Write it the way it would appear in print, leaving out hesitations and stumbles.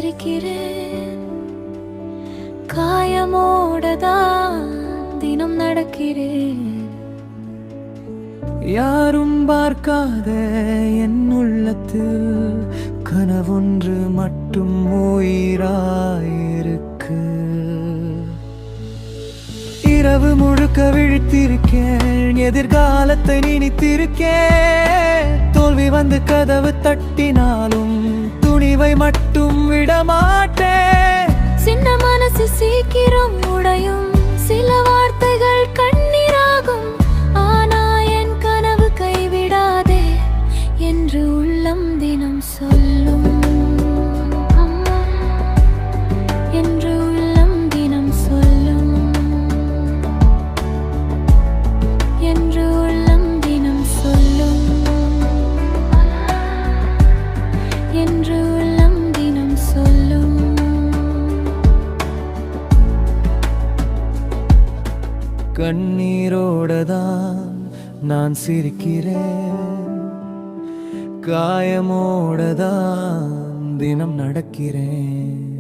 சிரிக்கிறேன், காயமோடதான் தினம் நடக்கிறேன். யாரும் பார்க்காத என் உள்ளத்தில் கனவொன்று மட்டும் உயிராயிருக்கு. இரவு முழுக்க விழித்திருக்கேன், எதிர்காலத்தை நினைத்திருக்கேன். தோல்வி வந்து கதவு தட்டினாலும் துணிவை மட்டும் விடமாட்டேன். சின்ன மனசு சீக்கிரம் உடையும், சில வார்த்தைகள் கண்ணீராகும். ஆனா என் கனவு கைவிடாதே என்று உள்ளம் தினம் சொல்லும். என்று உள்ளம் தினம் சொல்லும். என்று உள்ளம் தினம் சொல்லும். என்று உள்ளம் தினம் சொல்லும். கண்ணீரோடதான் நான் சிரிக்கிறேன், காயமோடதான் தினம் நடக்கிறேன்.